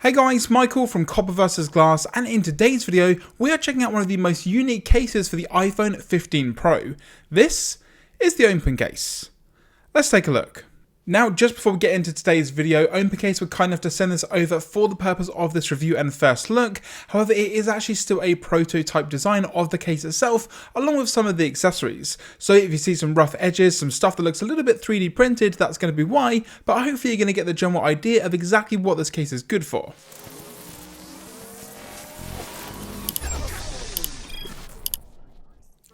Hey guys, Michael from Copper vs Glass, and in today's video we are checking out one of the most unique cases for the iPhone 15 Pro. This is the OpenCase. Let's take a look. Now, just before we get into today's video, OpenCase were kind enough to send this over for the purpose of this review and first look. However, it is actually still a prototype design of the case itself, along with some of the accessories. So if you see some rough edges, some stuff that looks a little bit 3D printed, that's going to be why, but hopefully you're going to get the general idea of exactly what this case is good for.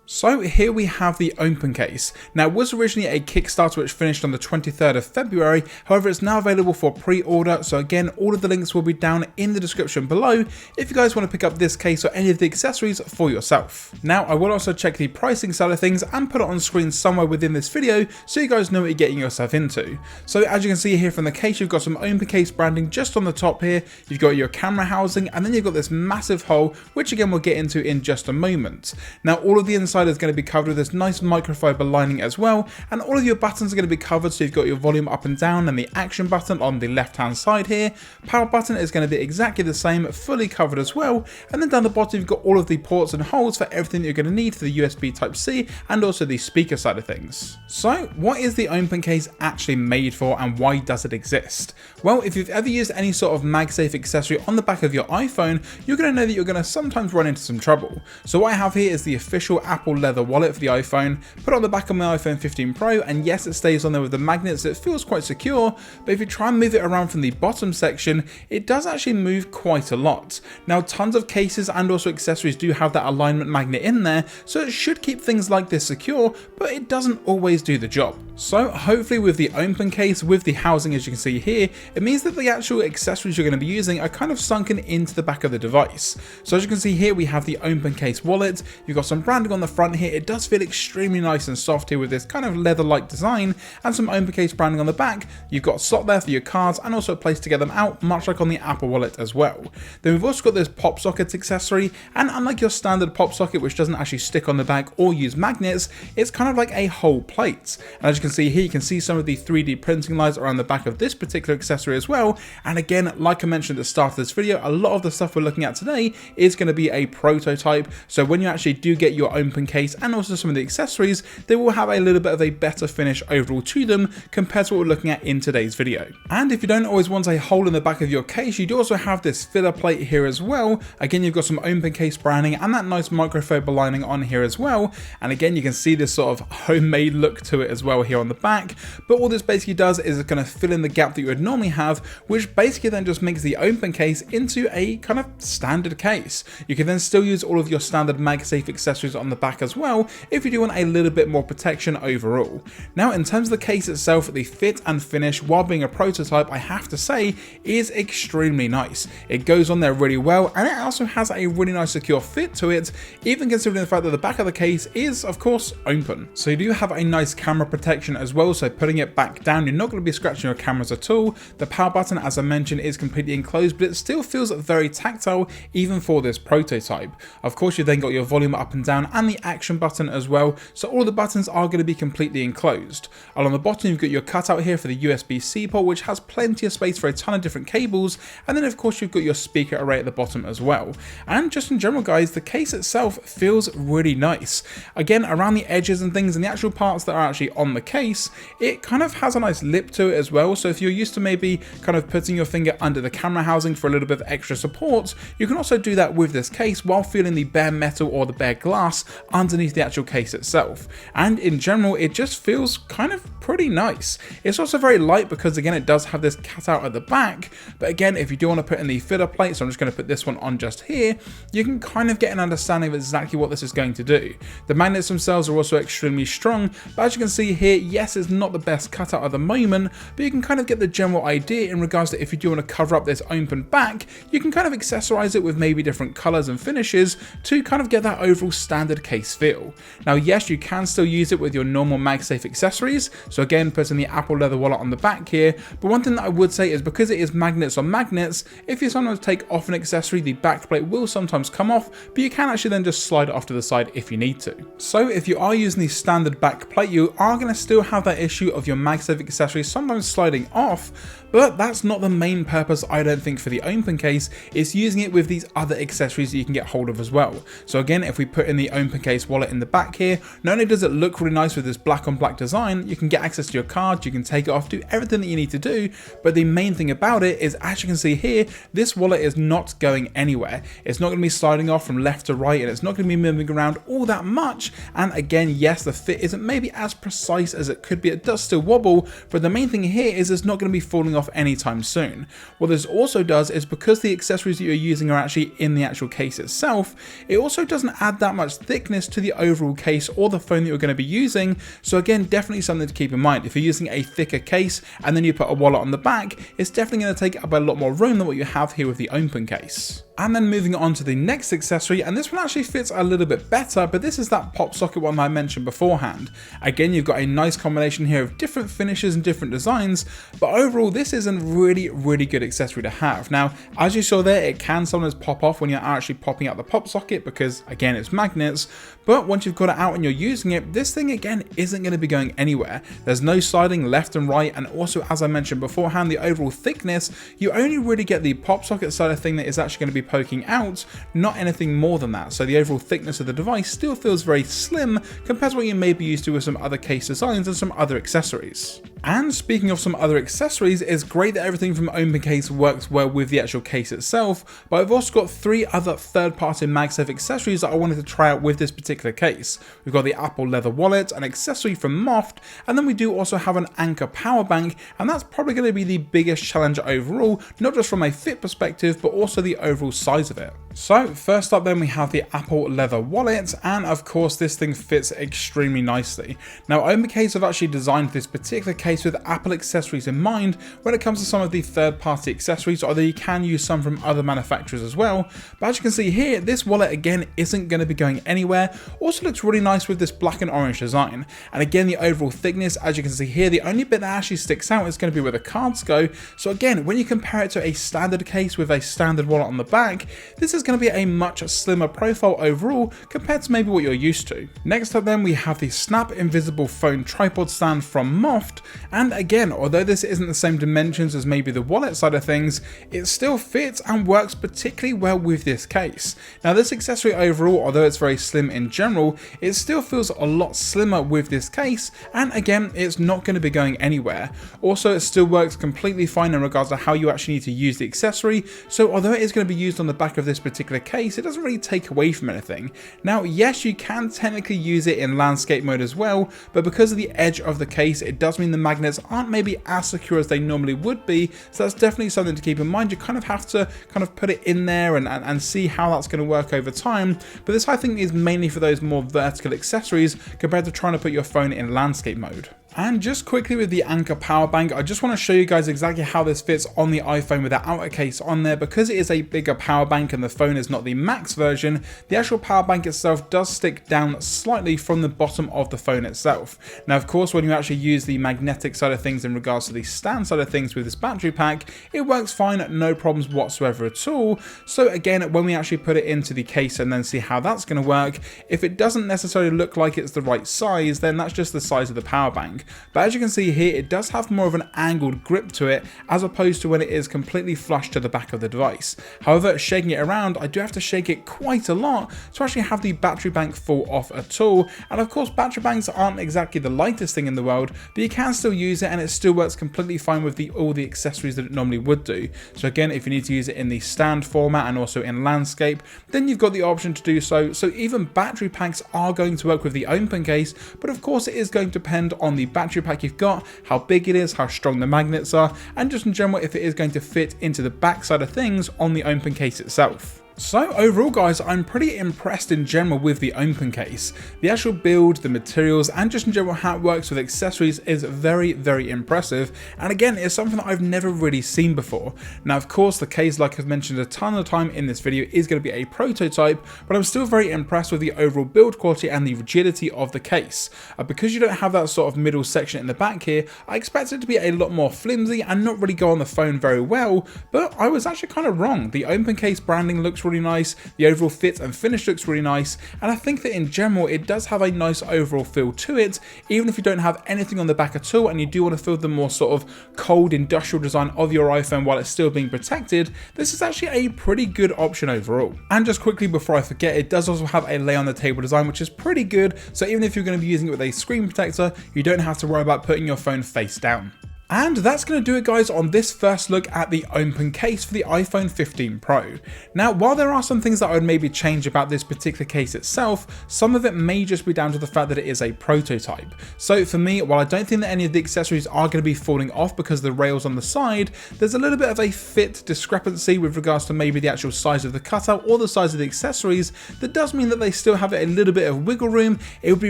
So here we have the OpenCase. Now, it was originally a Kickstarter which finished on the 23rd of February, however it's now available for pre-order, so again all of the links will be down in the description below if you guys want to pick up this case or any of the accessories for yourself. Now, I will also check the pricing side of things and put it on screen somewhere within this video so you guys know what you're getting yourself into. So as you can see here from the case, you've got some OpenCase branding just on the top here, you've got your camera housing, and then you've got this massive hole which again we'll get into in just a moment. Now, all of the inside is going to be covered with this nice microfiber lining as well, and all of your buttons are going to be covered, so you've got your volume up and down and the action button on the left hand side here. Power button is going to be exactly the same, fully covered as well, and then down the bottom you've got all of the ports and holes for everything that you're going to need for the USB Type-C and also the speaker side of things. So what is the OpenCase actually made for and why does it exist? Well, if you've ever used any sort of MagSafe accessory on the back of your iPhone, you're going to know that you're going to sometimes run into some trouble. So what I have here is the official Apple leather wallet for the iPhone, put it on the back of my iPhone 15 Pro, and yes, it stays on there with the magnets, it feels quite secure, but if you try and move it around from the bottom section, it does actually move quite a lot. Now, tons of cases and also accessories do have that alignment magnet in there, so it should keep things like this secure, but it doesn't always do the job. So hopefully with the OpenCase, with the housing as you can see here, it means that the actual accessories you're going to be using are kind of sunken into the back of the device. So as you can see here, we have the OpenCase wallet, you've got some branding on the front here, it does feel extremely nice and soft here with this kind of leather-like design, and some OpenCase branding on the back. You've got a slot there for your cards and also a place to get them out, much like on the Apple wallet as well. Then we've also got this Popsocket accessory, and unlike your standard Popsocket which doesn't actually stick on the back or use magnets, it's kind of like a whole plate. And as you can see here, you can see some of the 3D printing lines around the back of this particular accessory as well. And again, like I mentioned at the start of this video, a lot of the stuff we're looking at today is going to be a prototype, so when you actually do get your OpenCase and also some of the accessories, they will have a little bit of a better finish overall to them compared to what we're looking at in today's video. And if you don't always want a hole in the back of your case, you do also have this filler plate here as well. Again, you've got some OpenCase branding and that nice microfiber lining on here as well, and again you can see this sort of homemade look to it as well here on the back. But all this basically does is it's going to fill in the gap that you would normally have, which basically then just makes the OpenCase into a kind of standard case. You can then still use all of your standard MagSafe accessories on the back as well if you do want a little bit more protection overall. Now, in terms of the case itself, the fit and finish, while being a prototype, I have to say is extremely nice. It goes on there really well, and it also has a really nice secure fit to it, even considering the fact that the back of the case is of course open. So you do have a nice camera protection as well, so putting it back down you're not going to be scratching your cameras at all. The power button, as I mentioned, is completely enclosed, but it still feels very tactile even for this prototype. Of course, you've then got your volume up and down and the action button as well, so all of the buttons are going to be completely enclosed. Along the bottom you've got your cutout here for the USB-C port, which has plenty of space for a ton of different cables, and then of course you've got your speaker array at the bottom as well. And just in general guys, the case itself feels really nice. Again, around the edges and things and the actual parts that are actually on the case, it kind of has a nice lip to it as well, so if you're used to maybe kind of putting your finger under the camera housing for a little bit of extra support, you can also do that with this case while feeling the bare metal or the bare glass underneath the actual case itself. And in general, it just feels kind of pretty nice. It's also very light because again it does have this cutout at the back, but again if you do want to put in the filler plate, so I'm just going to put this one on just here, you can kind of get an understanding of exactly what this is going to do. The magnets themselves are also extremely strong, but as you can see here, yes, it's not the best cutout at the moment, but you can kind of get the general idea in regards to if you do want to cover up this open back, you can kind of accessorize it with maybe different colors and finishes to kind of get that overall standard case feel. Now yes, you can still use it with your normal MagSafe accessories, so again putting the Apple leather wallet on the back here, but one thing that I would say is because it is magnets on magnets, if you sometimes take off an accessory, the back plate will sometimes come off, but you can actually then just slide it off to the side if you need to. So if you are using the standard back plate, you are going to still have that issue of your MagSafe accessories sometimes sliding off, But that's not the main purpose, I don't think, for the OpenCase. It's using it with these other accessories that you can get hold of as well. So again, if we put in the OpenCase wallet in the back here, not only does it look really nice with this black on black design, you can get access to your cards, you can take it off, do everything that you need to do, but the main thing about it is, as you can see here, this wallet is not going anywhere. It's not going to be sliding off from left to right, and it's not going to be moving around all that much. And again, yes, the fit isn't maybe as precise as it could be, it does still wobble, but the main thing here is it's not going to be falling off anytime soon. What this also does is, because the accessories that you're using are actually in the actual case itself, it also doesn't add that much thickness to the overall case or the phone that you're going to be using. So again, definitely something to keep in mind. If you're using a thicker case and then you put a wallet on the back, it's definitely going to take up a lot more room than what you have here with the OpenCase. And then moving on to the next accessory, and this one actually fits a little bit better, but this is that Popsocket one that I mentioned beforehand. Again, you've got a nice combination here of different finishes and different designs, but overall this is a really good accessory to have. Now, as you saw there, it can sometimes pop off when you're actually popping out the Popsocket because, again, it's magnets, but once you've got it out and you're using it, this thing again isn't going to be going anywhere. There's no sliding left and right, and also, as I mentioned beforehand, the overall thickness, you only really get the Popsocket side of thing that is actually going to be poking out, not anything more than that. So the overall thickness of the device still feels very slim compared to what you may be used to with some other case designs and some other accessories. And speaking of some other accessories, it's great that everything from OpenCase works well with the actual case itself, but I've also got 3 other third-party MagSafe accessories that I wanted to try out with this particular case. We've got the Apple leather wallet, an accessory from Moft, and then we do also have an Anker power bank, and that's probably going to be the biggest challenge overall, not just from a fit perspective, but also the overall size of it. So first up then we have the Apple leather wallet, and of course this thing fits extremely nicely. Now OpenCase have actually designed this particular case with Apple accessories in mind when it comes to some of the third-party accessories, although you can use some from other manufacturers as well. But as you can see here, this wallet again isn't going to be going anywhere. Also looks really nice with this black and orange design, and again the overall thickness, as you can see here, the only bit that actually sticks out is going to be where the cards go. So again, when you compare it to a standard case with a standard wallet on the back, this is going to be a much slimmer profile overall compared to maybe what you're used to. Next up then we have the Snap Invisible Phone Tripod Stand from Moft, and again, although this isn't the same dimensions as maybe the wallet side of things, it still fits and works particularly well with this case. Now this accessory overall, although it's very slim in general, it still feels a lot slimmer with this case, and again, it's not going to be going anywhere. Also, it still works completely fine in regards to how you actually need to use the accessory, so although it is going to be used on the back of this particular case, it doesn't really take away from anything. Now yes, you can technically use it in landscape mode as well, but because of the edge of the case, it does mean the magnets aren't maybe as secure as they normally would be, so that's definitely something to keep in mind. You kind of have to put it in there and see how that's going to work over time, but this I think is mainly for those more vertical accessories compared to trying to put your phone in landscape mode. And just quickly with the Anker power bank, I just want to show you guys exactly how this fits on the iPhone without a case on there. Because it is a bigger power bank and the phone is not the max version, the actual power bank itself does stick down slightly from the bottom of the phone itself. Now of course, when you actually use the magnetic side of things in regards to the stand side of things with this battery pack, it works fine, no problems whatsoever at all. So again, when we actually put it into the case and then see how that's going to work, if it doesn't necessarily look like it's the right size, then that's just the size of the power bank. But as you can see here, it does have more of an angled grip to it as opposed to when it is completely flush to the back of the device. However, shaking it around, I do have to shake it quite a lot to actually have the battery bank fall off at all. And of course, battery banks aren't exactly the lightest thing in the world, but you can still use it and it still works completely fine with all the accessories that it normally would do. So again, if you need to use it in the stand format and also in landscape, then you've got the option to do so. So even battery packs are going to work with the OpenCase, but of course it is going to depend on the battery pack you've got, how big it is, how strong the magnets are, and just in general if it is going to fit into the back side of things on the OpenCase itself. So overall guys, I'm pretty impressed in general with the OpenCase. The actual build, the materials, and just in general how it works with accessories is very impressive, and again it's something that I've never really seen before. Now of course the case, like I've mentioned a ton of time in this video, is going to be a prototype, but I'm still very impressed with the overall build quality and the rigidity of the case. Because you don't have that sort of middle section in the back here, I expected it to be a lot more flimsy and not really go on the phone very well, but I was actually kind of wrong. The OpenCase branding looks looks really nice, the overall fit and finish looks really nice, and I think that in general it does have a nice overall feel to it, even if you don't have anything on the back at all and you do want to feel the more sort of cold industrial design of your iPhone while it's still being protected. This is actually a pretty good option overall. And just quickly before I forget, it does also have a lay on the table design, which is pretty good, so even if you're going to be using it with a screen protector, you don't have to worry about putting your phone face down. And that's going to do it, guys, on this first look at the OpenCase for the iPhone 15 Pro. Now, while there are some things that I would maybe change about this particular case itself, some of it may just be down to the fact that it is a prototype. So for me, while I don't think that any of the accessories are going to be falling off because of the rails on the side, there's a little bit of a fit discrepancy with regards to maybe the actual size of the cutout or the size of the accessories. That does mean that they still have a little bit of wiggle room. It would be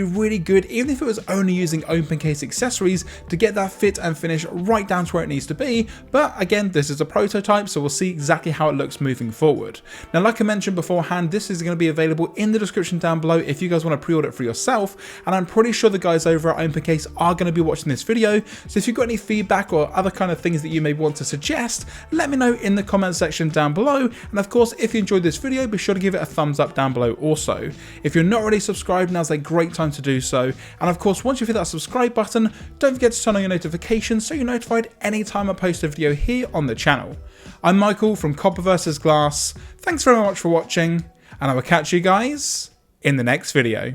really good, even if it was only using OpenCase accessories, to get that fit and finish right down to where it needs to be, but again, this is a prototype, so we'll see exactly how it looks moving forward. Now, like I mentioned beforehand, this is going to be available in the description down below if you guys want to pre-order it for yourself, and I'm pretty sure the guys over at OpenCase are going to be watching this video, so if you've got any feedback or other kind of things that you may want to suggest, let me know in the comment section down below, and of course, if you enjoyed this video, be sure to give it a thumbs up down below also. If you're not already subscribed, now's a great time to do so, and of course, once you've hit that subscribe button, don't forget to turn on your notifications so you're notified anytime I post a video here on the channel. I'm Michael from Copper vs Glass, thanks very much for watching, and I will catch you guys in the next video.